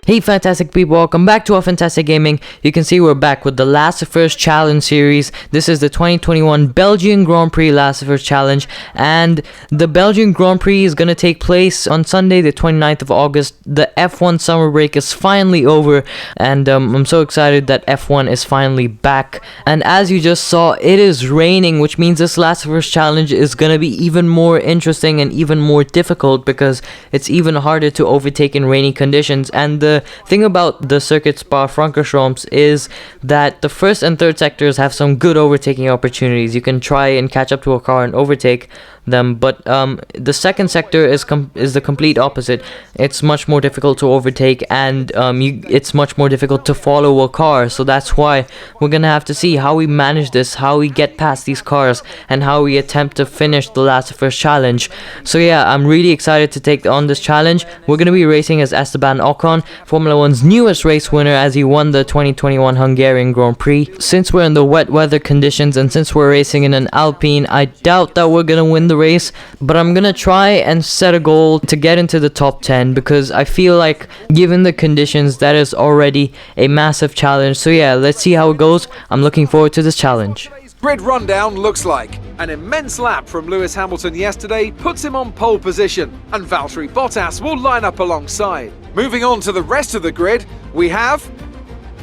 Hey fantastic people, welcome back to F1ntastic Gaming. You can see we're back with the Last of Us Challenge series. This is the 2021 Belgian Grand Prix Last of Us Challenge, and the Belgian Grand Prix is going to take place on Sunday the 29th of August. The F1 summer break is finally over, and I'm so excited that F1 is finally back. And as you just saw, it is raining, which means this Last of Us Challenge is going to be even more interesting and even more difficult because it's even harder to overtake in rainy conditions. And the thing about the circuit Spa-Francorchamps is that the first and third sectors have some good overtaking opportunities. You can try and catch up to a car and overtake them, but the second sector is the complete opposite. It's much more difficult to overtake, and it's much more difficult to follow a car. So that's why we're gonna have to see how we manage this, how we get past these cars, and how we attempt to finish the Last of Us Challenge. So yeah, I'm really excited to take on this challenge. We're gonna be racing as Esteban Ocon, Formula 1's newest race winner, as he won the 2021 Hungarian Grand Prix. Since we're in the wet weather conditions and since we're racing in an Alpine, I doubt that we're gonna win the race, but I'm gonna try and set a goal to get into the top 10 because I feel like, given the conditions, that is already a massive challenge. So yeah, let's see how it goes. I'm looking forward to this challenge. Grid rundown looks like an immense lap from Lewis Hamilton yesterday puts him on pole position, and Valtteri Bottas will line up alongside. Moving on to the rest of the grid, we have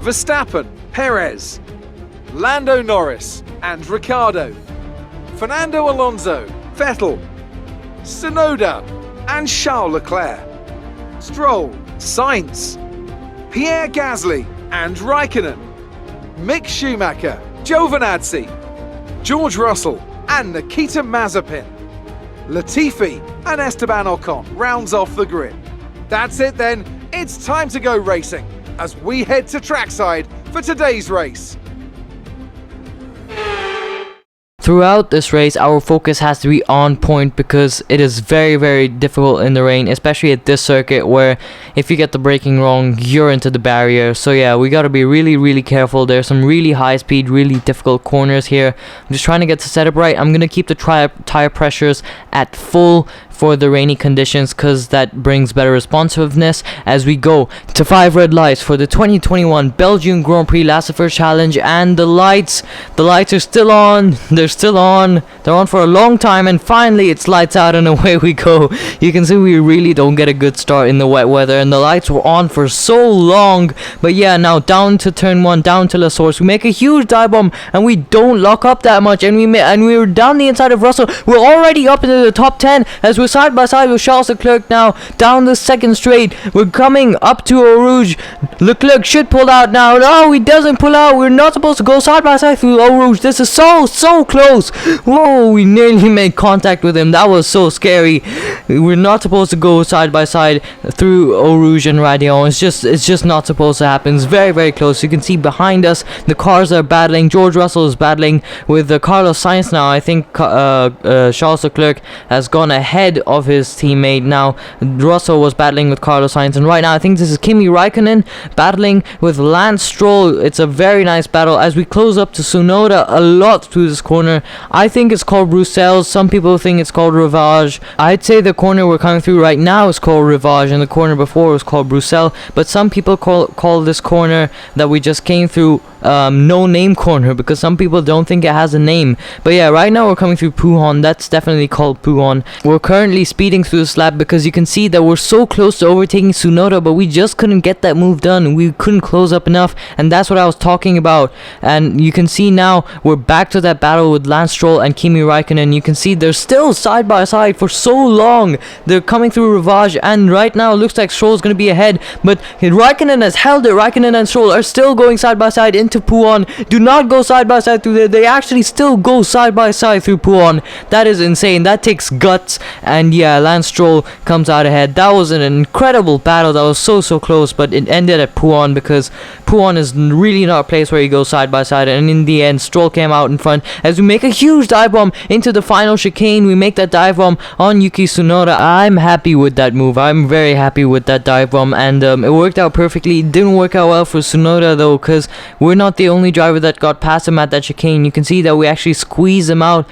Verstappen, Perez, Lando Norris and Ricciardo, Fernando Alonso, Vettel, Tsunoda and Charles Leclerc, Stroll, Sainz, Pierre Gasly and Raikkonen, Mick Schumacher, Giovinazzi, George Russell and Nikita Mazepin, Latifi and Esteban Ocon rounds off the grid. That's it then, it's time to go racing as we head to trackside for today's race. Throughout this race, our focus has to be on point because it is very, very difficult in the rain, especially at this circuit where if you get the braking wrong, you're into the barrier. So yeah, we got to be really, really careful. There's some really high speed, really difficult corners here. I'm just trying to get the setup right. I'm going to keep the tire pressures at full for the rainy conditions because that brings better responsiveness as we go to 5 red lights for the 2021 Belgian Grand Prix Last of Us Challenge. And the lights are still on. They're on for a long time, and finally it's lights out and away we go. You can see we really don't get a good start in the wet weather, and the lights were on for so long. But yeah, now down to turn 1, down to La Source, we make a huge dive bomb and we don't lock up that much, and we were down the inside of Russell. We're already up into the top 10 as we're side by side with Charles Leclerc now down the second straight. We're coming up to Eau Rouge. Leclerc should pull out now. No, he doesn't pull out. We're not supposed to go side by side through Eau Rouge. This is so close. Whoa, we nearly made contact with him. That was so scary. We're not supposed to go side by side through Eau Rouge and Radion. It's just not supposed to happen. It's very, very close. You can see behind us the cars are battling. George Russell is battling with Carlos Sainz now. I think Charles Leclerc has gone ahead of his teammate now. Russell was battling with Carlos Sainz, and right now I think this is Kimi Raikkonen battling with Lance Stroll. It's a very nice battle as we close up to Tsunoda a lot through this corner. I think it's called Bruxelles. Some people think it's called Rivage. I'd say the corner we're coming through right now is called Rivage, and the corner before was called Bruxelles. But some people call this corner that we just came through no name corner because some people don't think it has a name. But yeah, right now we're coming through Pouhon. That's definitely called Pouhon. We're currently speeding through this lap because you can see that we're so close to overtaking Tsunoda, but we just couldn't get that move done. We couldn't close up enough, and that's what I was talking about. And you can see now we're back to that battle with Lance Stroll and Kimi Raikkonen. You can see they're still side by side for so long. They're coming through Rivage, and right now it looks like Stroll's going to be ahead, but Raikkonen has held it. Raikkonen and Stroll are still going side by side into Pouhon. Do not go side by side through there. They actually still go side by side through Pouhon. That is insane. That takes guts. And yeah, Lance Stroll comes out ahead. That was an incredible battle. That was so close, but it ended at Pouhon because Pouhon is really not a place where you go side by side. And in the end, Stroll came out in front as we make a huge dive bomb into the final chicane. We make that dive bomb on Yuki Tsunoda. I'm happy with that move. I'm very happy with that dive bomb, and it worked out perfectly. It didn't work out well for Tsunoda though, because we're not the only driver that got past him at that chicane. You can see that we actually squeezed him out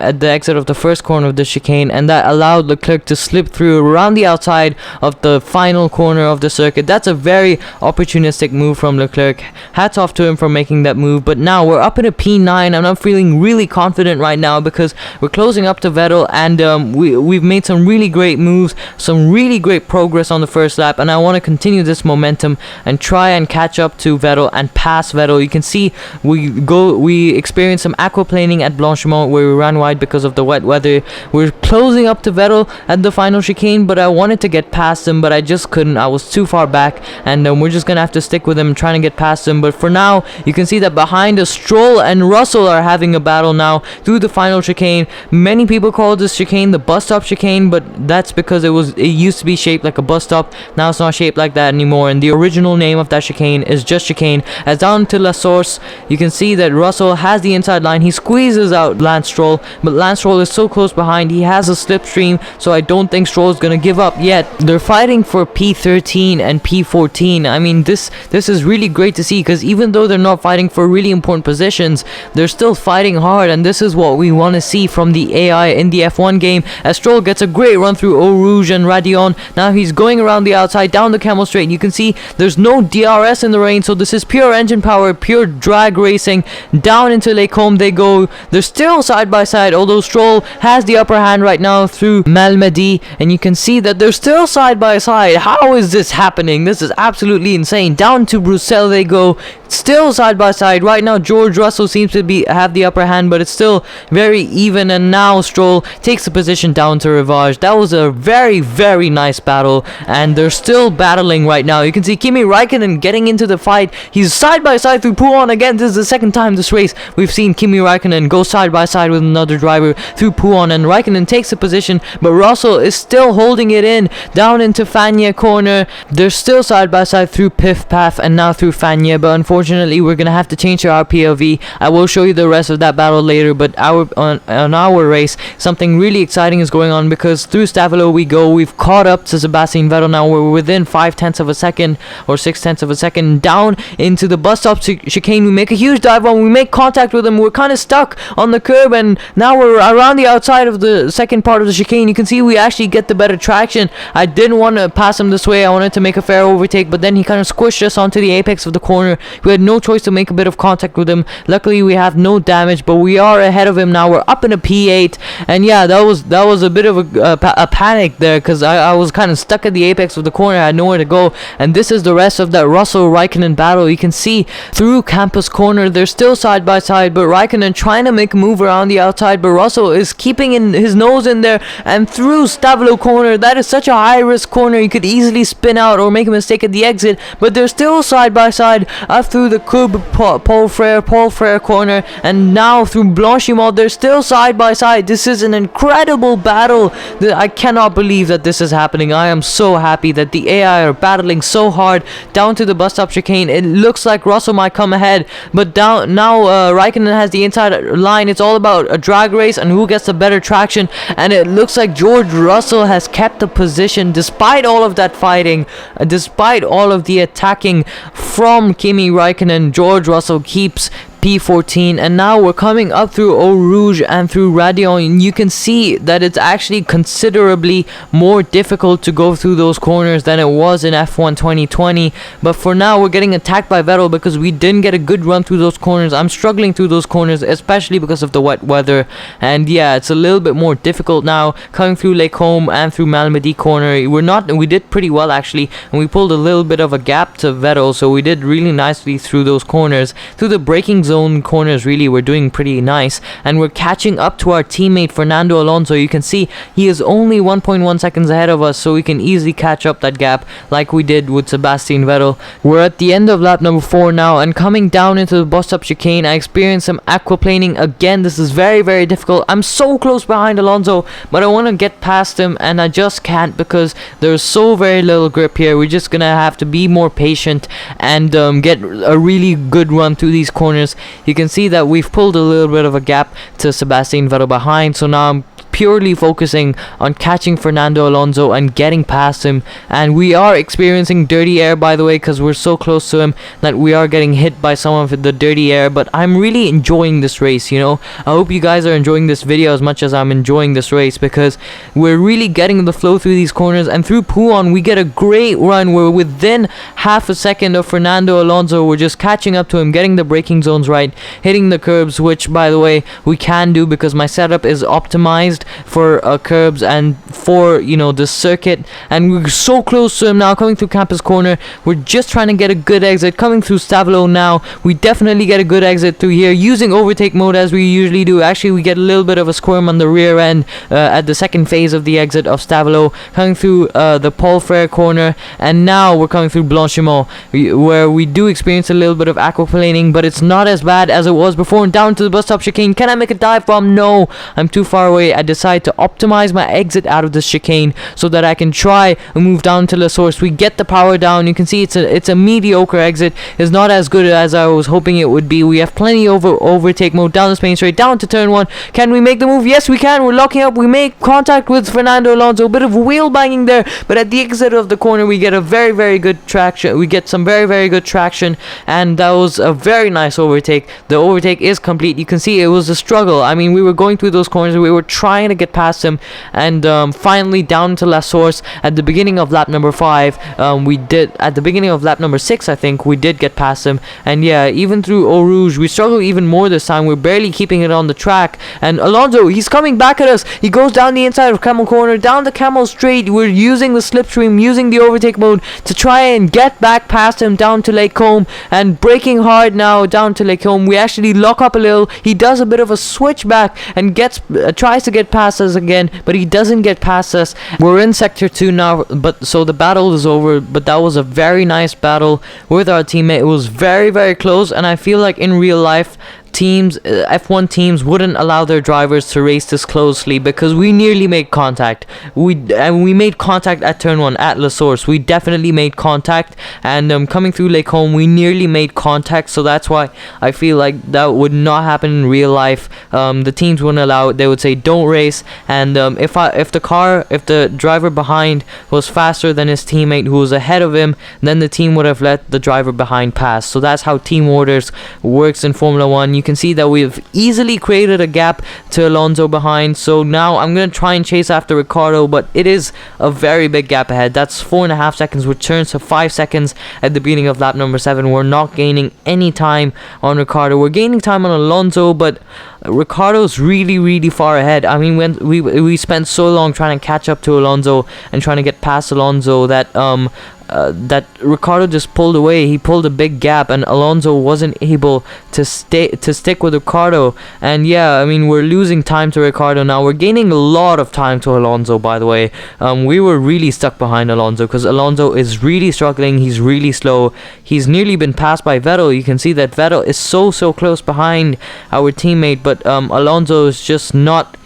at the exit of the first corner of the chicane, and that allowed Leclerc to slip through around the outside of the final corner of the circuit. That's a very opportunistic move from Leclerc. Hats off to him for making that move. But now we're up in a P9, and I'm feeling really confident right now because we're closing up to Vettel, and we've made some really great moves, some really great progress on the first lap, and I want to continue this momentum and try and catch up to Vettel and pass Vettel. You can see we experienced some aquaplaning at Blanchimont where we ran wide because of the wet weather. We're closing up to Vettel at the final chicane, but I wanted to get past him, but I just couldn't. I was too far back, and we're just gonna have to stick with him trying to get past him. But for now, you can see that behind us, Stroll and Russell are having a battle now through the final chicane. Many people call this chicane the bus stop chicane, but that's because it used to be shaped like a bus stop. Now it's not shaped like that anymore, and the original name of that chicane is just chicane. As down to La Source, you can see that Russell has the inside line. He squeezes out Lance Stroll, but Lance Stroll is so close behind. He has a slipstream, so I don't think Stroll is gonna give up yet. They're fighting for P13 and P14. I mean, this is really great to see, because even though they're not fighting for really important positions, they're still fighting hard, and this is what we want to see from the AI in the F1 game. As Stroll gets a great run through Eau Rouge and Radion. Now he's going around the outside down the Camel Straight. You can see there's no DRS in the rain, so this is pure engine power, pure drag racing. Down into Les Combes they go. They're still side by side, although Stroll has the upper hand right now through Malmedy, and you can see that they're still side by side. How is this happening? This is absolutely insane. Down to Bruxelles they go, still side by side. Right now George Russell seems to have the upper hand, but it's still very even, and now Stroll takes the position down to Rivage. That was a very, very nice battle, and they're still battling right now. You can see Kimi Raikkonen getting into the fight. He's side by side through Pouhon again. This is the second time this race we've seen Kimi Raikkonen go side by side with another driver through Pouhon, and Raikkonen takes the position, but Russell is still holding it in down into Fagnes corner. They're still side by side through Piff Paff and now through Fagnes, but unfortunately we're gonna have to change our POV. I will show you the rest of that battle later, but on our race something really exciting is going on, because through Stavilo we go. We've caught up to Sebastian Vettel now. We're within 0.5 of a second or 0.6 of a second. Down into the bus stop chicane, we make a huge dive on. We make contact with him. We're kind of stuck on the curb, and now we're around the outside of the second part of the chicane. You can see we actually get the better traction. I didn't want to pass him this way. I wanted to make a fair overtake, but then he kind of squished us onto the apex of the corner. We had no choice to make a bit of contact with him. Luckily we have no damage, but we are ahead of him now. We're up in a P8, and yeah, that was a bit of a panic there, because I was kind of stuck at the apex of the corner. I had nowhere to go, and this is the rest of that Russell Raikkonen battle. You can see through Campus corner they're still side by side, but Raikkonen trying to make a move around the outside, but Russell is keeping his nose in there, and through Stavilo corner. That is such a high risk corner. You could easily spin out or make a mistake at the exit, but they're still side by side up through the Cube Paul Frere corner, and now through Blanchimont. They're still side by side. This is an incredible battle. I cannot believe that this is happening. I am so happy that the AI are battling so hard down to the bus stop chicane. It looks like Russell might come ahead, but down now Raikkonen has the inside line. It's all about a drag race and who gets the better traction, and it looks like George Russell has kept the position despite all of that fighting, despite all of the attacking from Kimi Raikkonen. George Russell keeps P14, and now we're coming up through Eau Rouge and through Radion, and you can see that it's actually considerably more difficult to go through those corners than it was in F1 2020. But for now we're getting attacked by Vettel because we didn't get a good run through those corners. I'm struggling through those corners, especially because of the wet weather, and yeah, it's a little bit more difficult now coming through Les Combes and through Malmedy corner. We did pretty well actually, and we pulled a little bit of a gap to Vettel, so we did really nicely through those corners. Through the braking zone corners really we're doing pretty nice, and we're catching up to our teammate Fernando Alonso. You can see he is only 1.1 seconds ahead of us, so we can easily catch up that gap like we did with Sebastian Vettel. We're at the end of lap number 4 now, and coming down into the bus stop chicane I experienced some aquaplaning again. This is very, very difficult. I'm so close behind Alonso, but I want to get past him and I just can't because there's so very little grip here. We're just gonna have to be more patient and get a really good run through these corners. You can see that we've pulled a little bit of a gap to Sebastian Vettel behind, so now I'm purely focusing on catching Fernando Alonso and getting past him. And we are experiencing dirty air, by the way, because we're so close to him that we are getting hit by some of the dirty air. But I'm really enjoying this race, you know. I hope you guys are enjoying this video as much as I'm enjoying this race, because we're really getting the flow through these corners. And through Pouhon we get a great run. We're within half a second of Fernando Alonso. We're just catching up to him, getting the braking zones right, hitting the curbs, which by the way we can do because my setup is optimized for curbs and for, you know, the circuit. And we're so close to him now, coming through Campus Corner. We're just trying to get a good exit, coming through Stavolo now. We definitely get a good exit through here using overtake mode as we usually do. Actually, we get a little bit of a squirm on the rear end at the second phase of the exit of Stavolo, coming through the Paul Frere corner. And now we're coming through Blanchimont, where we do experience a little bit of aquaplaning, but it's not as bad as it was before. And down to the bus stop chicane. Can I make a dive bomb? No, I'm too far away. I decide to optimize my exit out of this chicane so that I can try and move down to La Source. We get the power down. You can see it's a mediocre exit. It's not as good as I was hoping it would be. We have plenty of overtake mode down the Spain straight, down to turn 1. Can we make the move? Yes, we can. We're locking up. We make contact with Fernando Alonso. A bit of wheel banging there, but at the exit of the corner we get a very good traction. We get some very good traction, and that was a very nice overtake. The overtake is complete. You can see it was a struggle. I mean, we were going through those corners. We were trying to get past him, and finally down to La Source at the beginning of lap number 5. We did at the beginning of lap number 6, I think we did get past him. And yeah, even through Eau Rouge we struggle even more this time. We're barely keeping it on the track, and Alonso, he's coming back at us. He goes down the inside of Camel Corner, down the Camel Straight. We're using the slipstream, using the overtake mode to try and get back past him down to Lake Combe, and braking hard now down to Lake Combe. We actually lock up a little. He does a bit of a switchback and tries to get past us again, but he doesn't get past us. We're in sector 2 now, but so the battle is over. But that was a very nice battle with our teammate. It was very close, and I feel like in real life teams, F1 teams wouldn't allow their drivers to race this closely, because we nearly made contact. We made contact at turn 1 at La Source. We definitely made contact, and coming through Lake Home we nearly made contact. So that's why I feel like that would not happen in real life. The teams wouldn't allow it. They would say don't race, and if the driver behind was faster than his teammate who was ahead of him, then the team would have let the driver behind pass. So that's how team orders works in Formula 1. You can see that we've easily created a gap to Alonso behind. So now I'm going to try and chase after Ricardo, but it is a very big gap ahead. That's 4.5 seconds, which turns to 5 seconds at the beginning of lap number 7. We're not gaining any time on Ricardo. We're gaining time on Alonso, but Ricardo's really far ahead. I mean, when we spent so long trying to catch up to Alonso and trying to get past Alonso that that Ricardo just pulled away. He pulled a big gap, and Alonso wasn't able to stick with Ricardo. And yeah, I mean, we're losing time to Ricardo now. We're gaining a lot of time to Alonso, by the way. We were really stuck behind Alonso because Alonso is really struggling. He's really slow. He's nearly been passed by Vettel. You can see that Vettel is so close behind our teammate, but Alonso is just not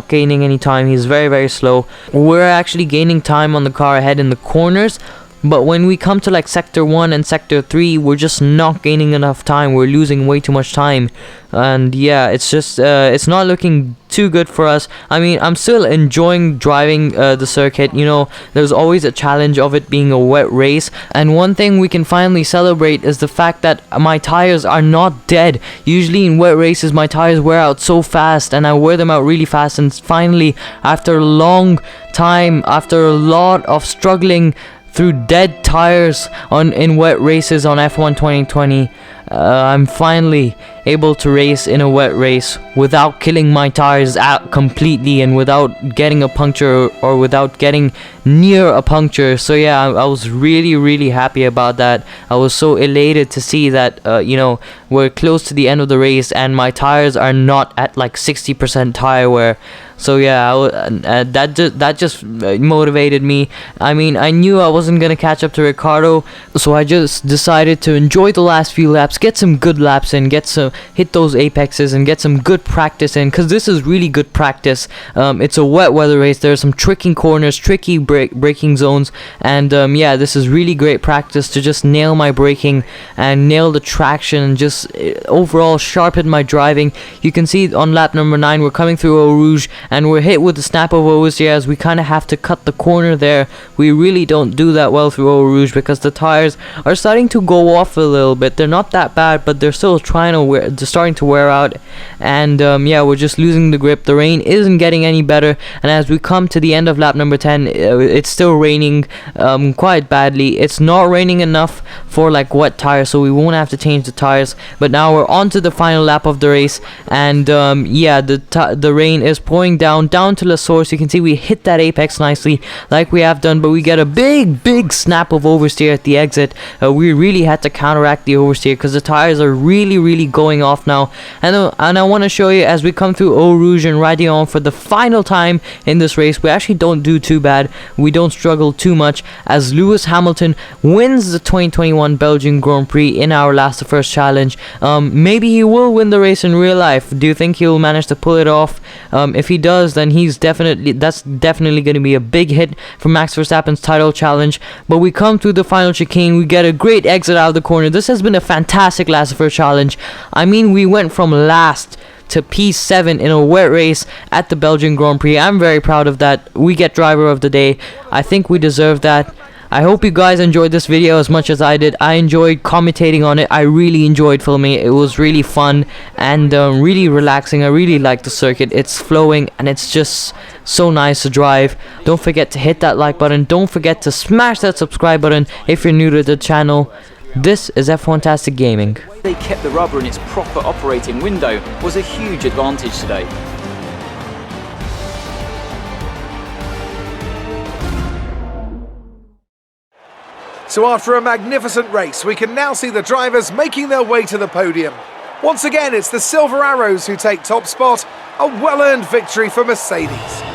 gaining any time. He's very slow. We're actually gaining time on the car ahead in the corners, but when we come to like sector 1 and sector 3, we're just not gaining enough time. We're losing way too much time, and yeah, it's just it's not looking too good for us. I mean, I'm still enjoying driving the circuit. You know, there's always a challenge of it being a wet race, and one thing we can finally celebrate is the fact that my tires are not dead. Usually in wet races my tires wear out so fast, and I wear them out really fast, and finally, after a long time, after a lot of struggling through dead tires in wet races on F1 2020, I'm finally able to race in a wet race without killing my tires out completely, and without getting a puncture or without getting near a puncture. So yeah, I was really happy about that. I was so elated to see that you know, we're close to the end of the race and my tires are not at like 60% tire wear. So yeah, that just motivated me. I mean, I knew I wasn't gonna catch up to Ricardo, so I just decided to enjoy the last few laps, get some good laps in, hit those apexes and get some good practice in, because this is really good practice. It's a wet weather race. There are some tricky corners, tricky braking zones, and yeah, this is really great practice to just nail my braking and nail the traction and just overall sharpen my driving. You can see on lap number 9 we're coming through Eau Rouge and we're hit with the snap of oversteer as we kind of have to cut the corner there. We really don't do that well through Eau Rouge because the tires are starting to go off a little bit. They're not that bad, but they're still they're starting to wear out, and yeah, we're just losing the grip. The rain isn't getting any better, and as we come to the end of lap number 10, it's still raining quite badly. It's not raining enough for like wet tires, so we won't have to change the tires. But now we're on to the final lap of the race, and yeah, the rain is pouring down to the source. You can see we hit that apex nicely like we have done, but we get a big snap of oversteer at the exit. We really had to counteract the oversteer because the tires are really going off now, and I want to show you as we come through Eau Rouge and Radillon for the final time in this race. We actually don't do too bad. We don't struggle too much as Lewis Hamilton wins the 2021 Belgian Grand Prix in our last to first challenge. Maybe he will win the race in real life. Do you think he'll manage to pull it off? If he does, then that's definitely going to be a big hit for Max Verstappen's title challenge. But we come through the final chicane. We get a great exit out of the corner. This has been a fantastic last to first challenge. I mean, we went from last to P7 in a wet race at the Belgian Grand Prix. I'm very proud of that. We get driver of the day. I think we deserve that. I hope you guys enjoyed this video as much as I did. I enjoyed commentating on it. I really enjoyed filming it. It was really fun and really relaxing. I really like the circuit. It's flowing and it's just so nice to drive. Don't forget to hit that like button. Don't forget to smash that subscribe button if you're new to the channel. This is F1ntastic Gaming. They kept the rubber in its proper operating window was a huge advantage today. So after a magnificent race, we can now see the drivers making their way to the podium. Once again, it's the Silver Arrows who take top spot, a well-earned victory for Mercedes.